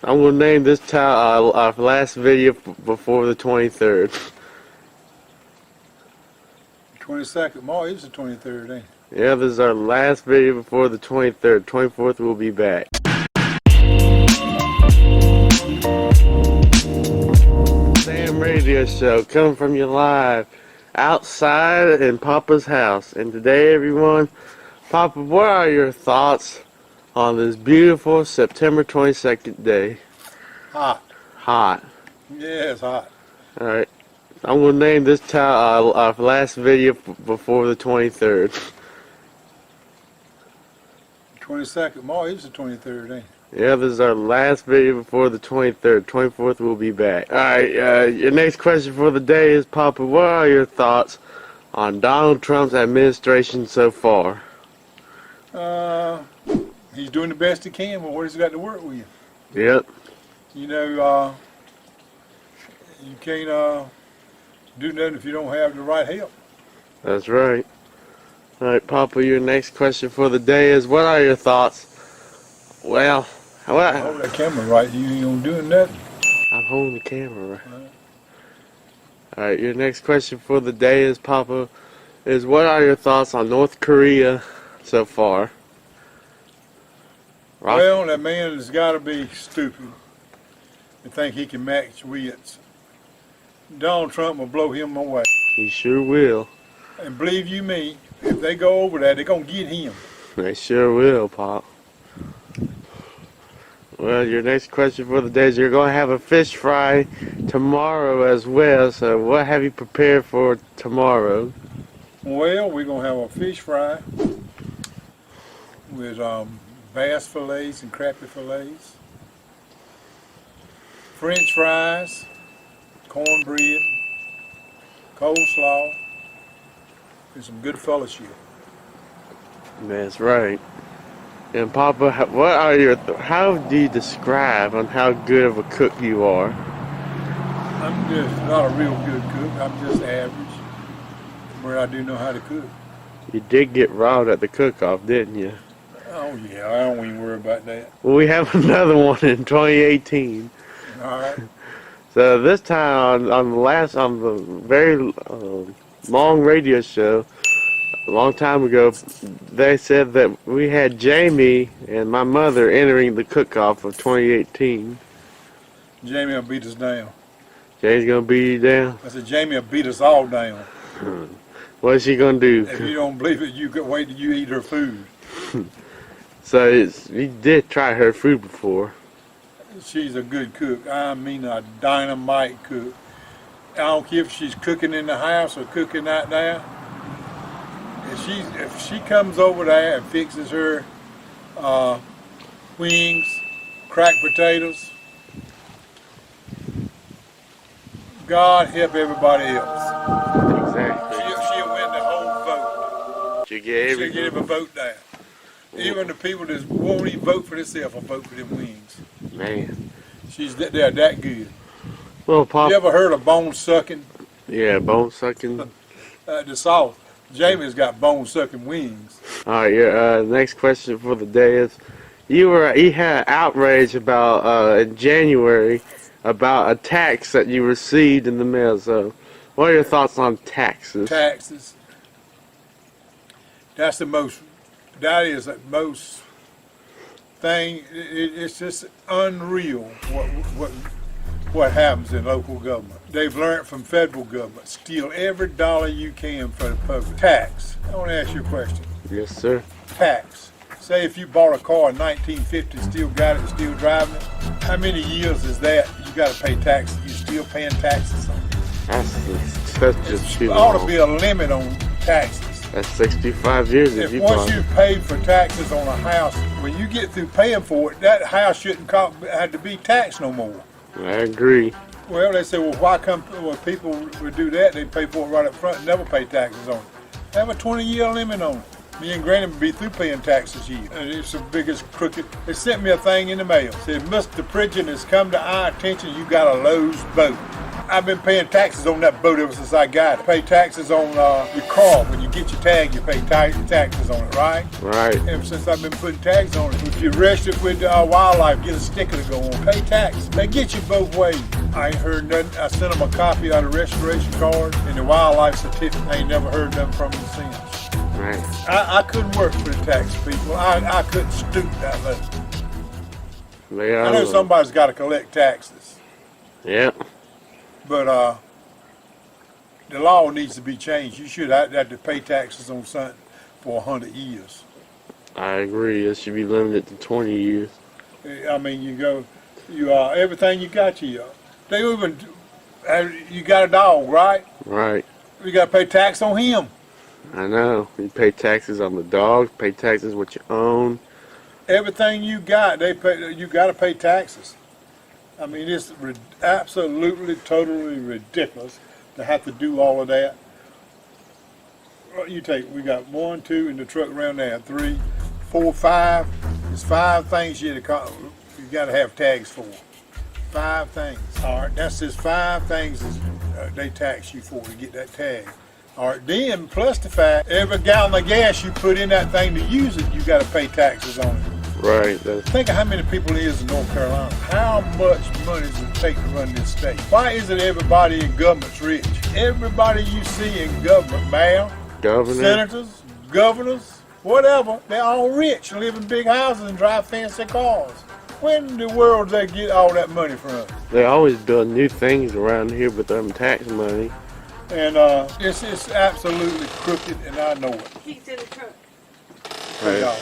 I'm gonna name this time our last video before the 23rd. 22nd. March is the 23rd, ain't it? Yeah, this is our last video before the 23rd. 24th we'll be back. Sam Radio Show coming from you live outside in Papa's house. And today, everyone, Papa, what are your thoughts on this beautiful September 22nd day? Hot. Hot. Yeah, it's hot. Alright. I'm going to name this time our last video before the 23rd. 22nd. March is the 23rd, ain't it? Yeah, this is our last video before the 23rd. 24th we'll be back. Alright, your next question for the day is, Papa, what are your thoughts on Donald Trump's administration so far? He's doing the best he can with what he's got to work with. Yep. You know, you can't do nothing if you don't have the right help. That's right. Alright, Papa, your next question for the day is, what are your thoughts? Well, Hold that camera right, you ain't doing nothing. I'm holding the camera right. Alright, your next question for the day is, Papa, is what are your thoughts on North Korea so far? Well, that man has got to be stupid to think he can match wits. Donald Trump will blow him away. He sure will. And believe you me, if they go over that, they're going to get him. They sure will, Pop. Well, your next question for the day is, you're going to have a fish fry tomorrow as well, so what have you prepared for tomorrow? Well, we're going to have a fish fry with bass fillets and crappie fillets, French fries, cornbread, coleslaw, and some good fellowship. That's right. And Papa, what are your how do you describe on how good of a cook you are? I'm just not a real good cook. I'm just average, where I do know how to cook. You did get robbed at the cook-off, didn't you? Oh yeah, I don't even worry about that. Well, we have another one in 2018. All right. So this time on the very long radio show, a long time ago, they said that we had Jamie and my mother entering the cook-off of 2018. Jamie will beat us down. Jamie's gonna beat you down? I said Jamie will beat us all down. What is she gonna do? If you don't believe it, you could wait till you eat her food. So you did try her food before. She's a good cook. I mean a dynamite cook. I don't care if she's cooking in the house or cooking out there. If she comes over there and fixes her wings, cracked potatoes, God help everybody else. Exactly. She'll win the whole vote. She'll get every vote down. Even the people that won't even vote for themselves will vote for them wings. Man. They're that good. Well, Pop. You ever heard of bone sucking? Yeah, bone sucking. The South. Jamie's got bone sucking wings. Alright, your next question for the day is, you had outrage about in January about a tax that you received in the mail. So, what are your thoughts on taxes? Taxes. That is the most thing. It's just unreal what happens in local government. They've learned from federal government. Steal every dollar you can for the public. Tax. I want to ask you a question. Yes, sir. Tax. Say if you bought a car in 1950, still got it, still driving it, how many years is that you got to pay taxes? You still paying taxes on it? That's just too long. There ought to be a limit on taxes. That's 65 years if you once you paid for taxes on a house, when you get through paying for it, that house shouldn't have to be taxed no more. I agree. Well, they say, well, why come when people would do that, they pay for it right up front and never pay taxes on it. Have a 20-year limit on it. Me and Granny would be through paying taxes here. And it's the biggest crooked. They sent me a thing in the mail. It said, Mr. Pridgeon has come to our attention. You got a Lowe's boat. I've been paying taxes on that boat ever since I got it. Pay taxes on your car. When you get your tag, you pay taxes on it, right? Right. Ever since I've been putting tags on it. If you're registered with wildlife, get a sticker to go on. Pay tax. They get you both ways. I ain't heard nothing. I sent them a copy of the restoration card and the wildlife certificate. I ain't never heard nothing from them since. Right. I couldn't work for the tax people. I couldn't stoop that low. I know somebody's got to collect taxes. Yeah. But the law needs to be changed. You should have to pay taxes on something for 100 years. I agree. It should be limited to 20 years. I mean, everything you got here. They even, you got a dog, right? Right. You got to pay tax on him. I know. You pay taxes on the dog, pay taxes what you own. Everything you got, you got to pay taxes. I mean, it's absolutely, totally ridiculous to have to do all of that. We got 1, 2 in the truck around there, 3, 4, 5. There's 5 things you got to have tags for. 5 things. All right, that's just 5 things they tax you for to get that tag. All right, then plus the fact every gallon of gas you put in that thing to use it, you got to pay taxes on it. Right. Think of how many people there is in North Carolina. How much money does it take to run this state? Why isn't everybody in government's rich? Everybody you see in government, mayor, senators, governors, whatever, they're all rich and live in big houses and drive fancy cars. When in the world do they get all that money from? They always build new things around here with them tax money. And it's absolutely crooked, and I know it. Keith in the truck. Hey, y'all.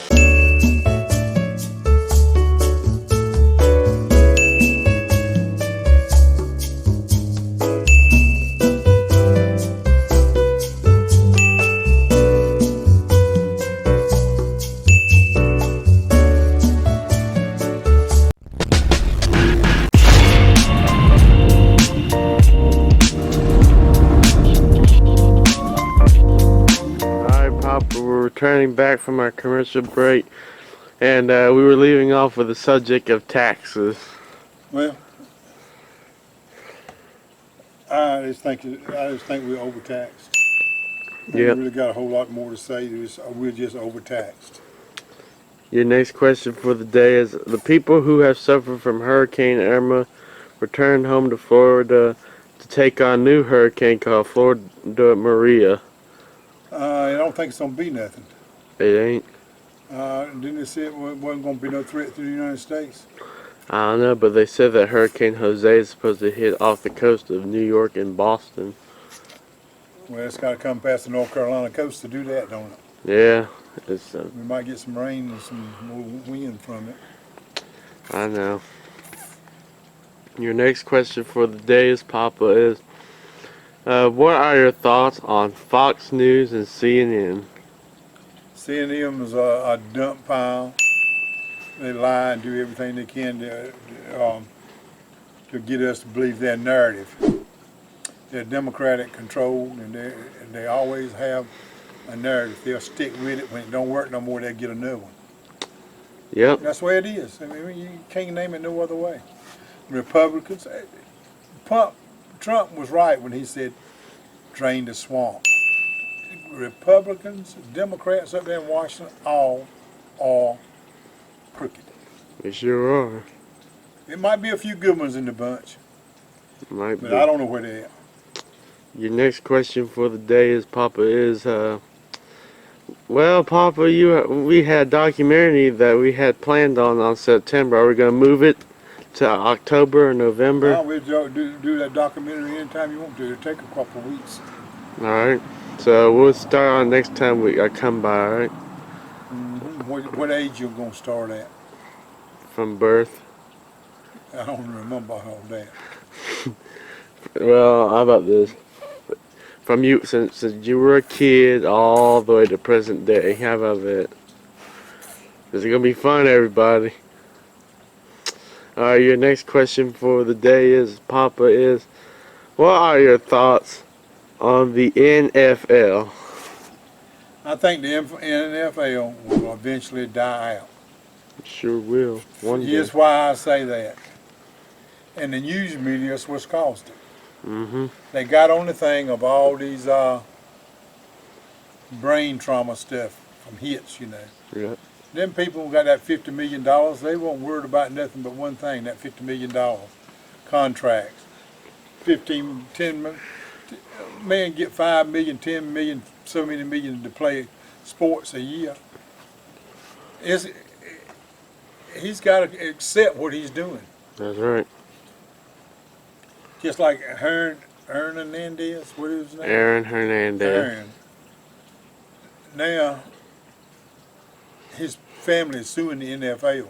We're returning back from our commercial break, and we were leaving off with the subject of taxes. Well, I just think we're overtaxed. We really got a whole lot more to say. We're just overtaxed. Your next question for the day is: the people who have suffered from Hurricane Irma returned home to Florida to take on a new hurricane called Florida Maria. I don't think it's going to be nothing. It ain't? Didn't they say it wasn't going to be no threat to the United States? I don't know, but they said that Hurricane Jose is supposed to hit off the coast of New York and Boston. Well, it's got to come past the North Carolina coast to do that, don't it? Yeah. We might get some rain and some more wind from it. I know. Your next question for the day is, Papa, is what are your thoughts on Fox News and CNN? CNN is a dump pile. They lie and do everything they can to get us to believe their narrative. They're Democratic controlled, and they always have a narrative. They'll stick with it. When it don't work no more, they'll get another one. Yep. That's the way it is. I mean, you can't name it no other way. Republicans, Trump was right when he said, drain the swamp. Republicans, Democrats up there in Washington, all are crooked. They sure are. It might be a few good ones in the bunch, Might but be. I don't know where they are. Your next question for the day is, Papa, is well, Papa, we had a documentary that we had planned on September. Are we going to move it to October or November? No, we'll do that documentary anytime you want to. It'll take a couple of weeks. All right. So we'll start on next time I come by, all right? Mm-hmm. What age you going to start at? From birth. I don't remember all that. Well, how about this? From you, since you were a kid all the way to present day. How about that? This is going to be fun, everybody. Alright, your next question for the day is, Papa, is what are your thoughts on the NFL? I think the NFL will eventually die out. It sure will. One day. Here's why I say that. And the news media is what's caused it. Mm-hmm. They got on the thing of all these brain trauma stuff from hits, you know. Yep. Them people who got that $50 million, they weren't worried about nothing but one thing, that $50 million contracts. 15, 10 man get 5 million, 10 million, so many million to play sports a year. He's got to accept what he's doing. That's right. Just like Hernandez, what is his name? Aaron Hernandez. Aaron. Now, his family is suing the NFL.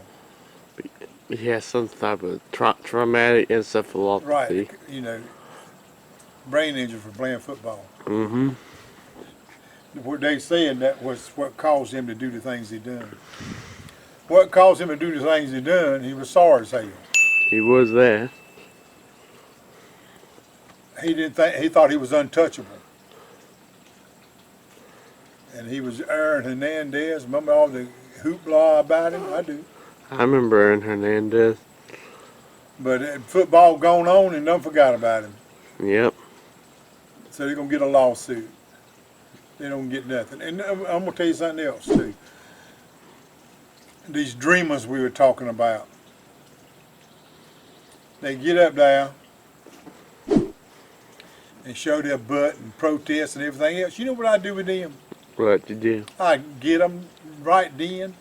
He has some type of traumatic encephalopathy. Right, you know, brain injury for playing football. Mm-hmm. What they saying that was what caused him to do the things he done. What caused him to do the things he done, he was sorry as hell. He was there. He thought he was untouchable. And he was Aaron Hernandez. Remember all the hoopla about him? I do. I remember Aaron Hernandez. But football gone on and don't forgot about him. Yep. So they're going to get a lawsuit. They don't get nothing. And I'm going to tell you something else, too. These dreamers we were talking about. They get up there and show their butt and protest and everything else. You know what I do with them? What you do? I get them right then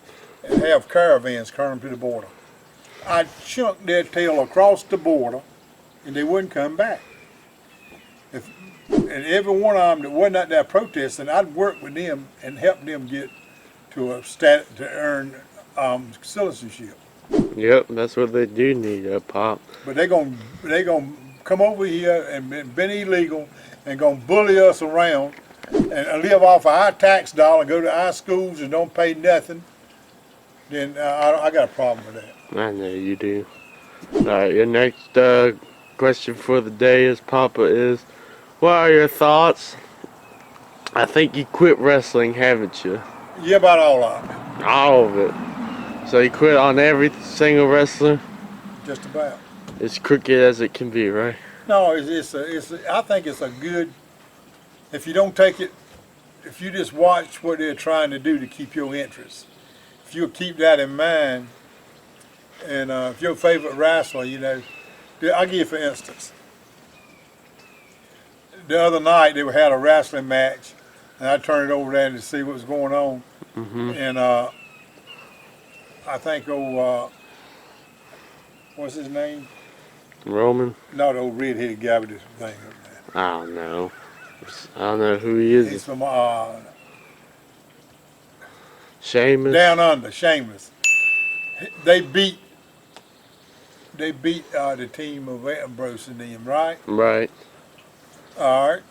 and have caravans come to the border. I chunk their tail across the border and they wouldn't come back. And every one of them that wasn't out there protesting, I'd work with them and help them get to a stat to earn citizenship. Yep, that's what they do need, Pop. But they gonna come over here and been illegal and gonna bully us around and live off of our tax dollar, go to our schools and don't pay nothing. Then I got a problem with that. I know you do. All right, your next question for the day is, Papa, is, what are your thoughts? I think you quit wrestling, haven't you? Yeah, about all of it. All of it. So you quit on every single wrestler? Just about. As crooked as it can be, right? No, I think it's a good, if you don't take it, if you just watch what they're trying to do to keep your interest, if you'll keep that in mind, and if your favorite wrestler, you know, I'll give you for instance, the other night they had a wrestling match, and I turned it over there to see what was going on, and I think, what's his name? Roman? No, the old red-headed guy with this thing up there. I don't know. I don't know who he is. He's from Sheamus? Down Under, Sheamus. They beat the team of Ambrose and them, right? Right. All right.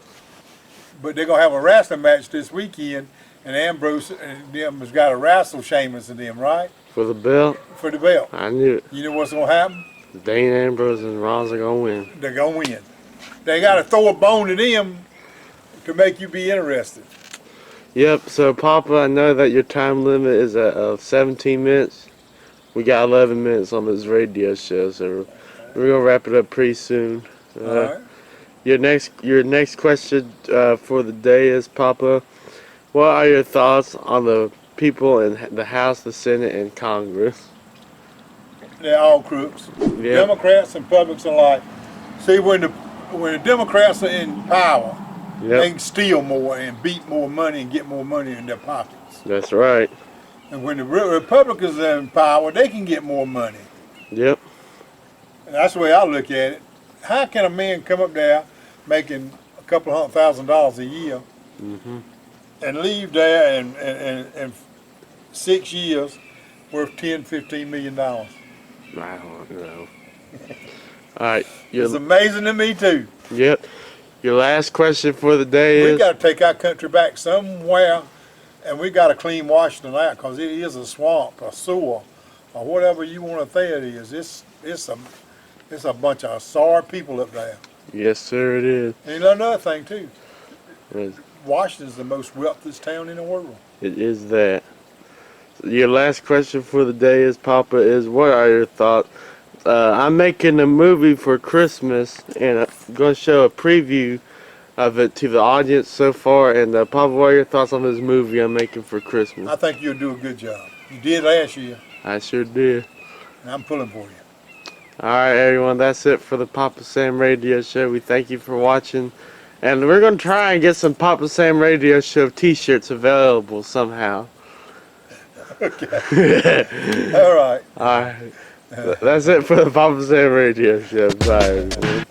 But they're going to have a wrestling match this weekend, and Ambrose and them has got to wrestle Sheamus and them, right? For the belt? For the belt. I knew it. You know what's going to happen? Dean Ambrose and Rollins are going to win. They're going to win. They got to throw a bone to them to make you be interested. Yep, so Papa, I know that your time limit is at 17 minutes. We got 11 minutes on this radio show, so we're going to wrap it up pretty soon. All right. Your next question for the day is, Papa, what are your thoughts on the people in the House, the Senate, and Congress? They're all crooks. Yep. Democrats and Republicans alike. See, when the Democrats are in power, they can steal more and beat more money and get more money in their pockets. That's right. And when the Republicans are in power, they can get more money. Yep. And that's the way I look at it. How can a man come up there making a couple $100,000 a year and leave there in 6 years worth $10-15 million? I don't know. All right. It's amazing to me too. Yep. Your last question for the day is... We got to take our country back somewhere, and we got to clean Washington out, because it is a swamp, a sewer, or whatever you want to say it is. It's a bunch of sorry people up there. Yes, sir, it is. And another thing too, It Washington's the most wealthiest town in the world. is that. Your last question for the day is, Papa, is what are your thoughts? I'm making a movie for Christmas, and I'm going to show a preview of it to the audience so far. And Papa, what are your thoughts on this movie I'm making for Christmas? I think you'll do a good job. You did last year, I sure did. and I'm pulling for you. Alright, everyone, that's it for the Papa Sam Radio Show. We thank you for watching. And we're going to try and get some Papa Sam Radio Show t-shirts available somehow. Okay. All right. Alright. That's it for the Papa Sam Radio Show. Bye, everyone.